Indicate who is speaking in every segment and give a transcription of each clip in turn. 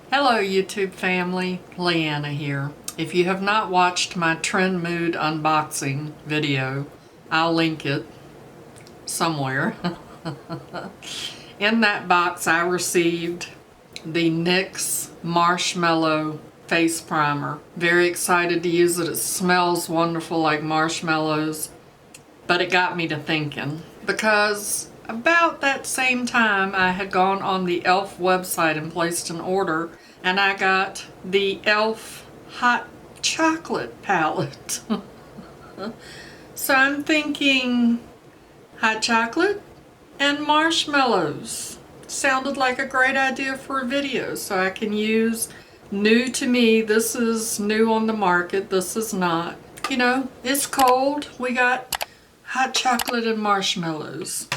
Speaker 1: Hello YouTube family, Leanna here. If you have not watched my Trend Mood unboxing video, I'll link it somewhere. In that box I received the NYX Marshmellow Face Primer. Very excited to use it. It smells wonderful like marshmallows, but it got me to thinking because about that same time I had gone on the E.L.F website and placed an order, and I got the E.L.F Hot Chocolate palette. So I'm thinking hot chocolate and marshmallows. Sounded like a great idea for a video, so I can use new to me. This is new on the market. This is not. You know, it's cold. We got hot chocolate and marshmallows.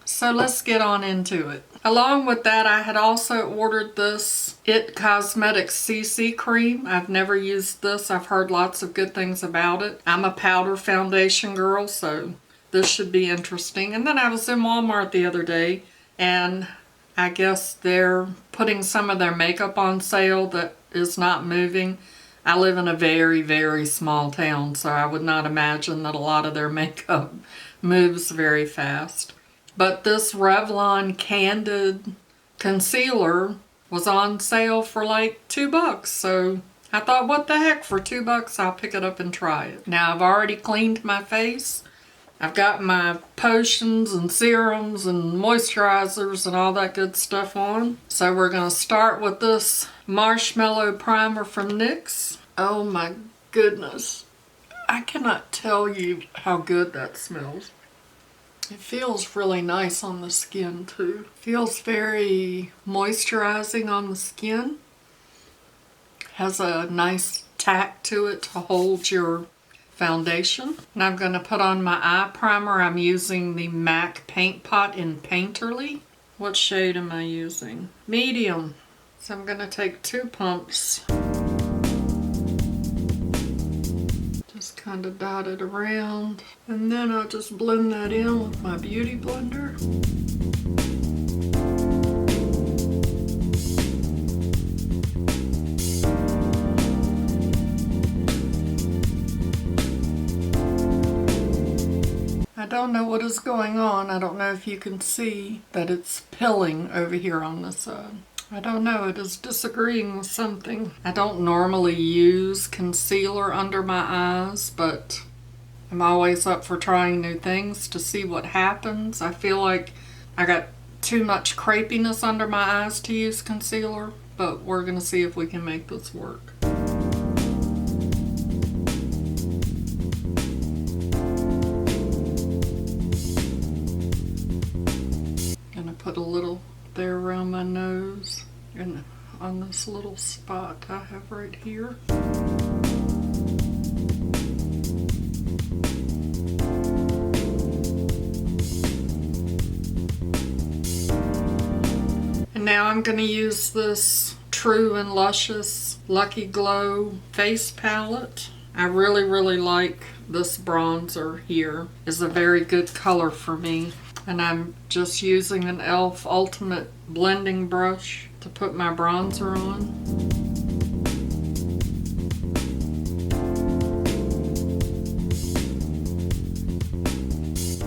Speaker 1: So let's get on into it. Along with that, I had also ordered this IT Cosmetics CC cream. I've never used this. I've heard lots of good things about it. I'm a powder foundation girl, so this should be interesting. And then I was in Walmart the other day, and I guess they're putting some of their makeup on sale that is not moving. I live in a very, very small town, so I would not imagine that a lot of their makeup moves very fast. But this Revlon Candid concealer was on sale for like $2, so I thought, what the heck, for $2 I'll pick it up and try it. Now I've already cleaned my face. I've got my potions and serums and moisturizers and all that good stuff on. So we're going to start with this Marshmellow Primer from NYX. Oh my goodness. I cannot tell you how good that smells. It feels really nice on the skin too. Feels very moisturizing on the skin. Has a nice tack to it to hold your foundation. And I'm going to put on my eye primer. I'm using the MAC Paint Pot in Painterly. What shade am I using? Medium. So I'm going to take 2 pumps. Just kind of dot it around. And then I'll just blend that in with my beauty blender. I don't know what is going on. I don't know if you can see that it's pilling over here on the side. I don't know, it is disagreeing with something. I don't normally use concealer under my eyes, but I'm always up for trying new things to see what happens. I feel like I got too much crepiness under my eyes to use concealer, but we're gonna see if we can make this work. Put a little there around my nose and on this little spot I have right here. And now I'm going to use this True and Luscious Lucky Glow face palette. I really like this bronzer here. It's a very good color for me. And I'm just using an E.L.F Ultimate Blending Brush to put my bronzer on.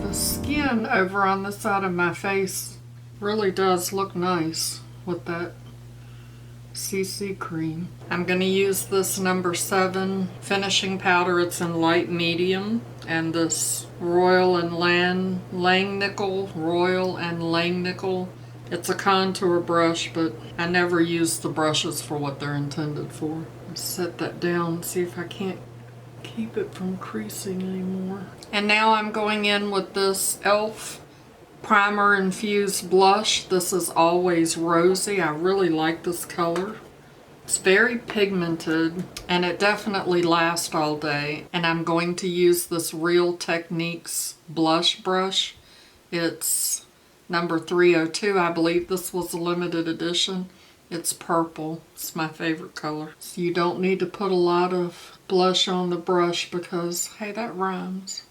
Speaker 1: The skin over on the side of my face really does look nice with that CC cream. I'm going to use this number 7 finishing powder. It's in light medium, and this Royal and Langnickel. It's a contour brush, but I never use the brushes for what they're intended for. Let's set that down and see if I can't keep it from creasing anymore. And now I'm going in with this E.L.F Primer Infused Blush. This is Always Rosy. I really like this color. It's very pigmented and it definitely lasts all day. And I'm going to use this Real Techniques blush brush. It's number 302. I believe this was a limited edition. It's purple. It's my favorite color. So you don't need to put a lot of blush on the brush because, hey, that rhymes.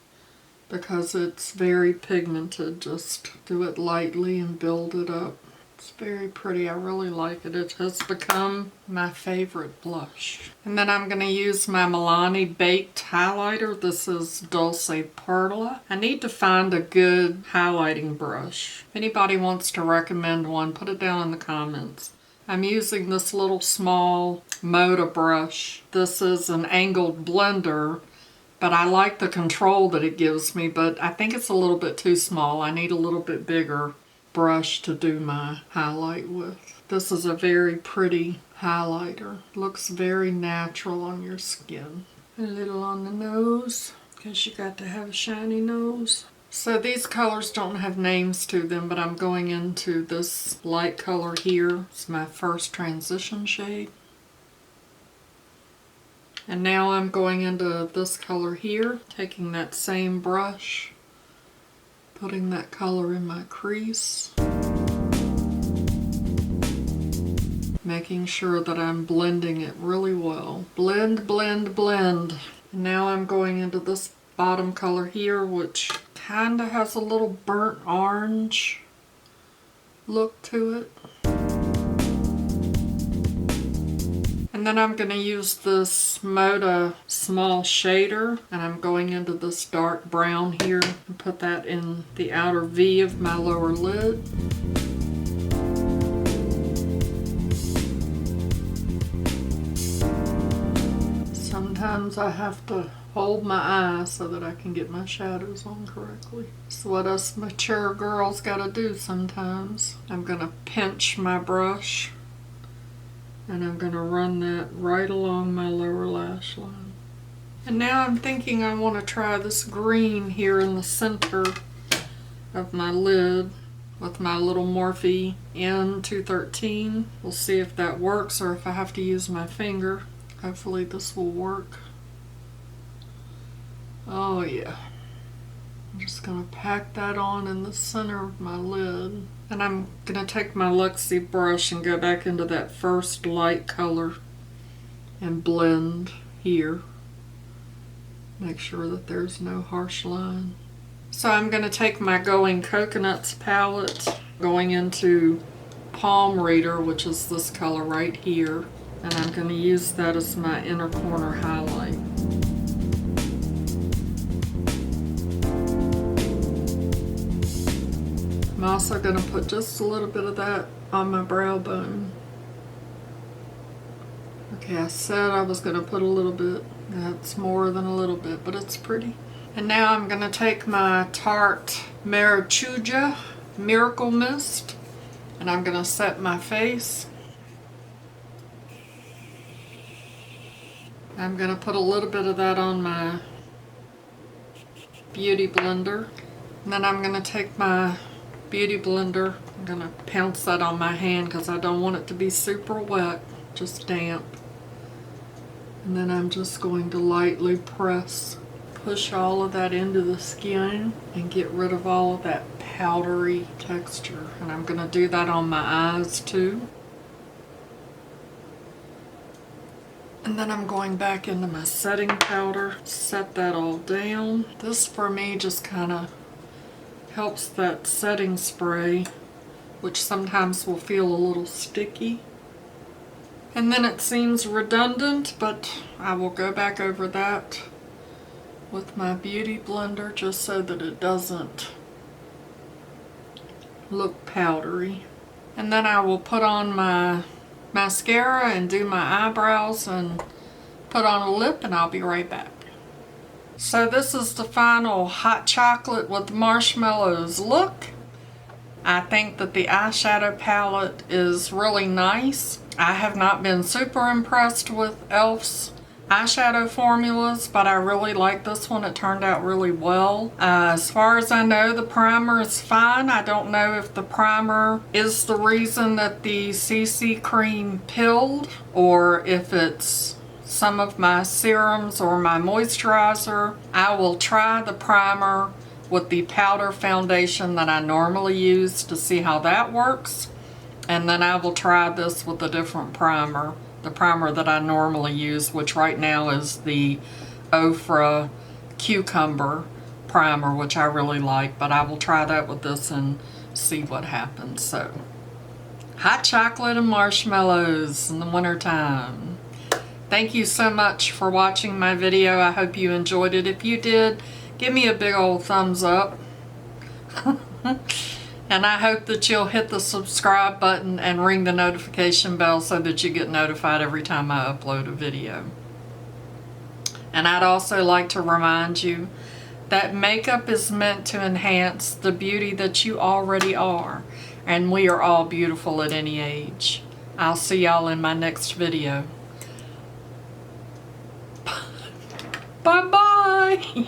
Speaker 1: Because it's very pigmented. Just do it lightly and build it up It's very pretty. I really like it. It has become my favorite blush. And then I'm going to use my Milani Baked highlighter. This is Dulce Perla. I need to find a good highlighting brush. If anybody wants to recommend one, put it down in the comments. I'm using this little small Moda brush. This is an angled blender, but I like the control that it gives me, but I think it's a little bit too small. I need a little bit bigger brush to do my highlight with. This is a very pretty highlighter. Looks very natural on your skin. A little on the nose, because you got to have a shiny nose. So these colors don't have names to them, but I'm going into this light color here. It's my first transition shade. And now I'm going into this color here, taking that same brush, putting that color in my crease, making sure that I'm blending it really well. Blend, blend, blend. And now I'm going into this bottom color here, which kind of has a little burnt orange look to it. And then I'm going to use this Moda small shader, and I'm going into this dark brown here and put that in the outer V of my lower lid. Sometimes I have to hold my eye so that I can get my shadows on correctly. It's what us mature girls gotta do sometimes. I'm gonna pinch my brush and I'm gonna run that right along my lower lash line. And now I'm thinking I want to try this green here in the center of my lid with my little Morphe N213. We'll see if that works or if I have to use my finger. Hopefully this will work. Oh yeah. I'm just gonna pack that on in the center of my lid. And I'm gonna take my Luxie brush and go back into that first light color and blend here. Make sure that there's no harsh line. So I'm gonna take my Going Coconuts palette, going into Palm Reader, which is this color right here. And I'm going to use that as my inner corner highlight. I'm also going to put just a little bit of that on my brow bone. Okay, I said I was going to put a little bit. That's more than a little bit, but it's pretty. And now I'm going to take my Tarte Maracuja Miracle Mist, and I'm going to set my face. I'm going to put a little bit of that on my Beauty Blender. And then I'm going to take my Beauty Blender. I'm going to pounce that on my hand because I don't want it to be super wet, just damp. And then I'm just going to lightly push all of that into the skin and get rid of all of that powdery texture. And I'm going to do that on my eyes too. And then I'm going back into my setting powder, set that all down. This for me just kind of helps that setting spray, which sometimes will feel a little sticky. And then it seems redundant, but I will go back over that with my Beauty Blender just so that it doesn't look powdery. And then I will put on my mascara and do my eyebrows and put on a lip, and I'll be right back. So this is the final hot chocolate with marshmallows look. I think that the eyeshadow palette is really nice. I have not been super impressed with E.L.F's eyeshadow formulas, but I really like this one. It turned out really well. As far as I know, the primer is fine. I don't know if the primer is the reason that the CC cream pilled, or if it's some of my serums or my moisturizer. I will try the primer with the powder foundation that I normally use to see how that works. And then I will try this with a different primer. The primer that I normally use, which right now is the Ofra Cucumber primer, which I really like, but I will try that with this and see what happens. So hot chocolate and marshmallows in the wintertime. Thank you so much for watching my video. I hope you enjoyed it. If you did, give me a big old thumbs up. And I hope that you'll hit the subscribe button and ring the notification bell so that you get notified every time I upload a video. And I'd also like to remind you that makeup is meant to enhance the beauty that you already are. And we are all beautiful at any age. I'll see y'all in my next video. Bye-bye.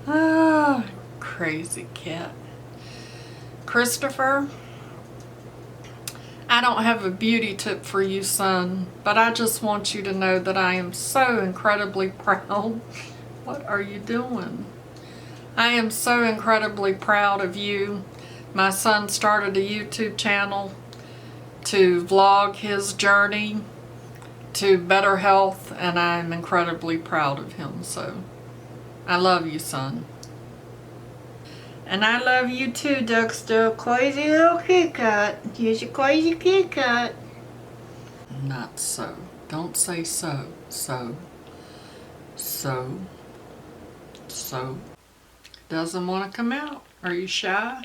Speaker 1: Ah, crazy cat. Christopher, I don't have a beauty tip for you, son, but I just want you to know that I am so incredibly proud. What are you doing? I am so incredibly proud of you. My son started a YouTube channel to vlog his journey to better health, and I'm incredibly proud of him. So I love you, son.
Speaker 2: And I love you too, Dexter. Crazy little Kit Kat. Here's your crazy Kit Kat.
Speaker 1: Not so. Don't say so. So. Doesn't want to come out. Are you shy?